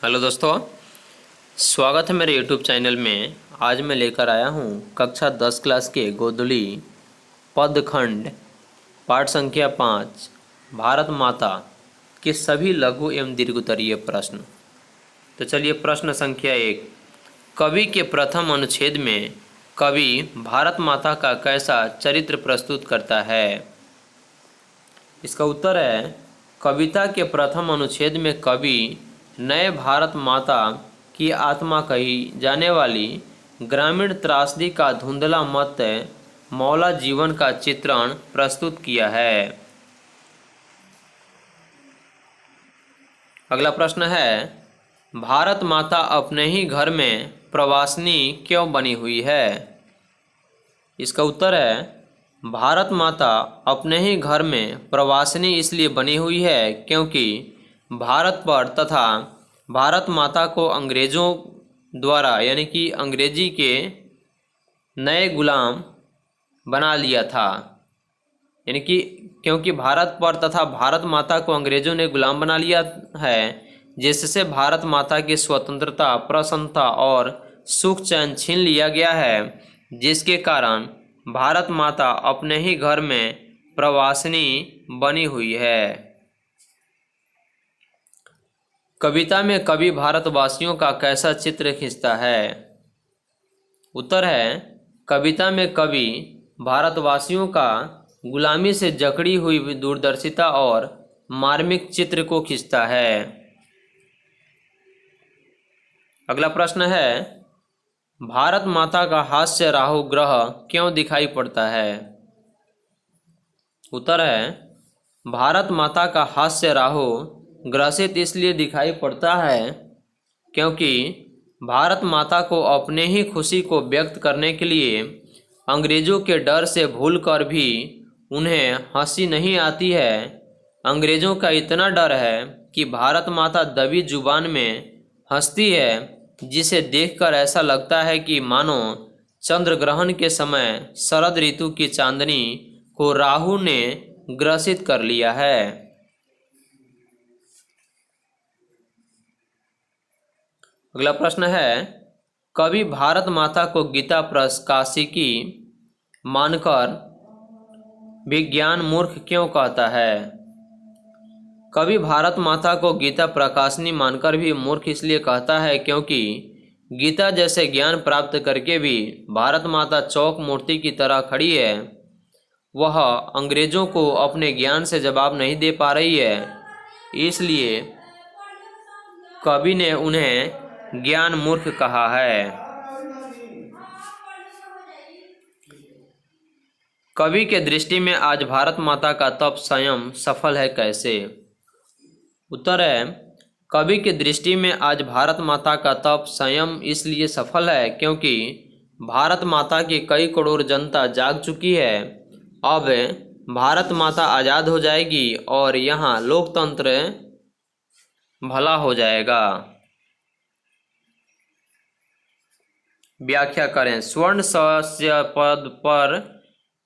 Hello दोस्तों, स्वागत है मेरे यूट्यूब चैनल में। आज मैं लेकर आया हूँ कक्षा 10 क्लास के गोधुली पदखंड पाठ संख्या 5 भारत माता के सभी लघु एवं दीर्घोत्तरीय प्रश्न। तो चलिए प्रश्न संख्या 1। कवि के प्रथम अनुच्छेद में कवि भारत माता का कैसा चरित्र प्रस्तुत करता है? इसका उत्तर है कविता के प्रथम अनुच्छेद में कवि नए भारत माता की आत्मा कही जाने वाली ग्रामीण त्रासदी का धुंधला मत मौला जीवन का चित्रण प्रस्तुत किया है। अगला प्रश्न है भारत माता अपने ही घर में प्रवासिनी क्यों बनी हुई है? इसका उत्तर है भारत माता अपने ही घर में प्रवासिनी इसलिए बनी हुई है क्योंकि भारत पर तथा भारत माता को अंग्रेज़ों द्वारा यानी कि अंग्रेजी के नए गुलाम बना लिया था। यानी कि क्योंकि भारत पर तथा भारत माता को अंग्रेज़ों ने गुलाम बना लिया है, जिससे भारत माता की स्वतंत्रता, प्रसन्नता और सुख चैन छीन लिया गया है, जिसके कारण भारत माता अपने ही घर में प्रवासिनी बनी हुई है। कविता में कवि भारतवासियों का कैसा चित्र खींचता है? उत्तर है कविता में कवि भारतवासियों का गुलामी से जकड़ी हुई दूरदर्शिता और मार्मिक चित्र को खींचता है। अगला प्रश्न है भारत माता का हास्य राहु ग्रह क्यों दिखाई पड़ता है? उत्तर है भारत माता का हास्य राहु ग्रसित इसलिए दिखाई पड़ता है क्योंकि भारत माता को अपने ही खुशी को व्यक्त करने के लिए अंग्रेज़ों के डर से भूलकर भी उन्हें हंसी नहीं आती है। अंग्रेज़ों का इतना डर है कि भारत माता दबी जुबान में हंसती है, जिसे देखकर ऐसा लगता है कि मानो चंद्र ग्रहण के समय शरद ऋतु की चांदनी को राहु ने ग्रसित कर लिया है। अगला प्रश्न है कवि भारत माता को गीता प्रकाशिकी मानकर विज्ञान मूर्ख क्यों कहता है? कवि भारत माता को गीता प्रकाशिनी मानकर भी मूर्ख इसलिए कहता है क्योंकि गीता जैसे ज्ञान प्राप्त करके भी भारत माता चौक मूर्ति की तरह खड़ी है। वह अंग्रेज़ों को अपने ज्ञान से जवाब नहीं दे पा रही है, इसलिए कवि ने उन्हें ज्ञान मूर्ख कहा है। कवि के दृष्टि में आज भारत माता का तप संयम सफल है कैसे? उत्तर है कवि के दृष्टि में आज भारत माता का तप संयम इसलिए सफल है क्योंकि भारत माता की कई करोड़ जनता जाग चुकी है। अब भारत माता आज़ाद हो जाएगी और यहाँ लोकतंत्र भला हो जाएगा। व्याख्या करें। स्वर्ण सस्य पद पर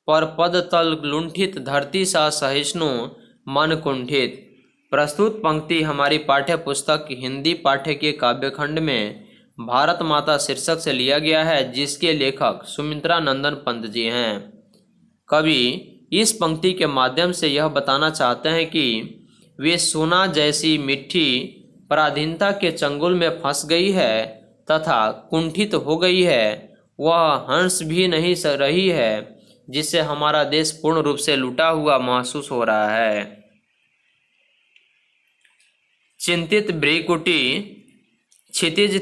पद तल लुंठित, धरती सा सहिष्णु मन कुंठित। प्रस्तुत पंक्ति हमारी पाठ्य पुस्तक हिंदी पाठ्य के काव्यखंड में भारत माता शीर्षक से लिया गया है, जिसके लेखक सुमित्रा नंदन पंत जी हैं। कवि इस पंक्ति के माध्यम से यह बताना चाहते हैं कि वे सोना जैसी मिट्टी पराधीनता के चंगुल में फंस गई है तथा कुंठित हो गई है। वह हंस भी नहीं रही है, जिससे हमारा देश पूर्ण रूप से लूटा हुआ महसूस हो रहा है। चिंतित भ्रिकुटी क्षितिज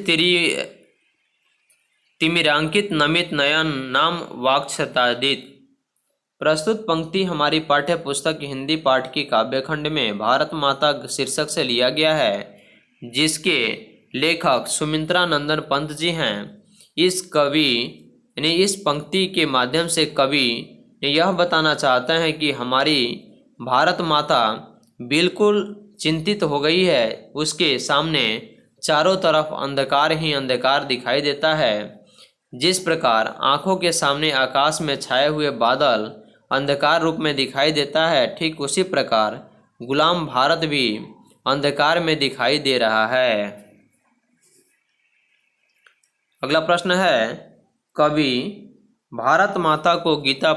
तिमिरांकित नमित नयन नाम वाक्छतादित। प्रस्तुत पंक्ति हमारी पाठ्य पुस्तक हिंदी पाठ की काव्यखंड में भारत माता शीर्षक से लिया गया है, जिसके लेखक सुमित्रा नंदन पंत जी हैं। इस पंक्ति के माध्यम से कवि यह बताना चाहते हैं कि हमारी भारत माता बिल्कुल चिंतित हो गई है। उसके सामने चारों तरफ अंधकार ही अंधकार दिखाई देता है। जिस प्रकार आँखों के सामने आकाश में छाए हुए बादल अंधकार रूप में दिखाई देता है, ठीक उसी प्रकार गुलाम भारत भी अंधकार में दिखाई दे रहा है। अगला प्रश्न है, कवि भारत माता को गीता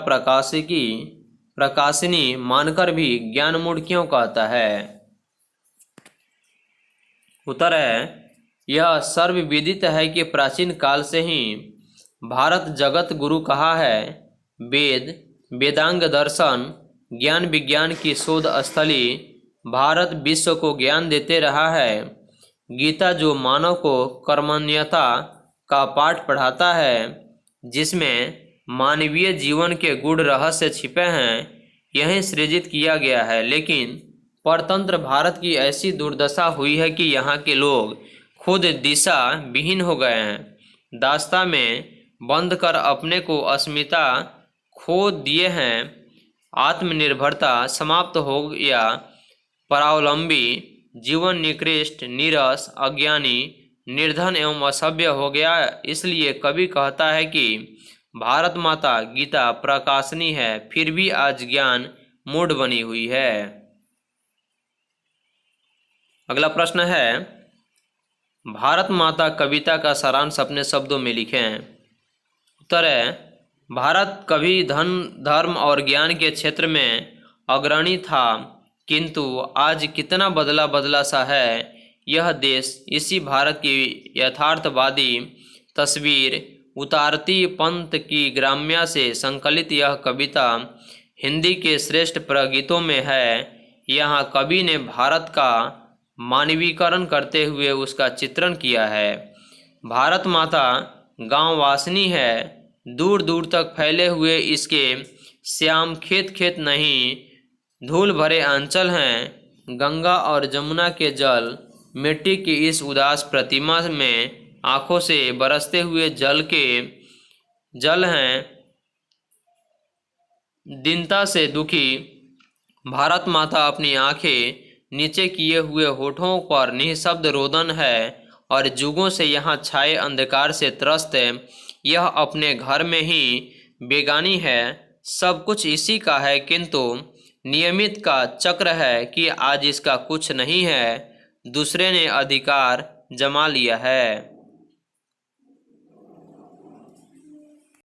प्रकाशिनी मानकर भी ज्ञानमूढ़ क्यों कहता है? उत्तर है, यह सर्वविदित है कि प्राचीन काल से ही भारत जगत गुरु कहा है। वेद, वेदांग दर्शन, ज्ञान विज्ञान की शोध स्थली भारत विश्व को ज्ञान देते रहा है। गीता जो मानव को कर्मण्यता का पाठ पढ़ाता है, जिसमें मानवीय जीवन के गूढ़ रहस्य छिपे हैं, यही सृजित किया गया है। लेकिन परतंत्र भारत की ऐसी दुर्दशा हुई है कि यहाँ के लोग खुद दिशा विहीन हो गए हैं, दास्ता में बंद कर अपने को अस्मिता खो दिए हैं। आत्मनिर्भरता समाप्त हो गया, परावलंबी जीवन निकृष्ट, नीरस, अज्ञानी, निर्धन एवं असभ्य हो गया। इसलिए कवि कहता है कि भारत माता गीता प्रकाशनी है, फिर भी आज ज्ञान मूढ़ बनी हुई है। अगला प्रश्न है, भारत माता कविता का सारांश अपने शब्दों में लिखें। उत्तर है, भारत कभी धन, धर्म और ज्ञान के क्षेत्र में अग्रणी था, किंतु आज कितना बदला सा है यह देश। इसी भारत की यथार्थवादी तस्वीर उतारती पंत की ग्राम्या से संकलित यह कविता हिंदी के श्रेष्ठ प्रगीतों में है। यहाँ कवि ने भारत का मानवीकरण करते हुए उसका चित्रण किया है। भारत माता गांव वासिनी है, दूर दूर तक फैले हुए इसके श्याम खेत नहीं, धूल भरे अंचल हैं। गंगा और जमुना के जल मिट्टी की इस उदास प्रतिमा में आंखों से बरसते हुए जल हैं। दीनता से दुखी भारत माता अपनी आंखें नीचे किए हुए होठों पर निःशब्द रोदन है और जुगों से यहाँ छाए अंधकार से त्रस्त है। यह अपने घर में ही बेगानी है, सब कुछ इसी का है, किंतु नियमित का चक्र है कि आज इसका कुछ नहीं है, दूसरे ने अधिकार जमा लिया है।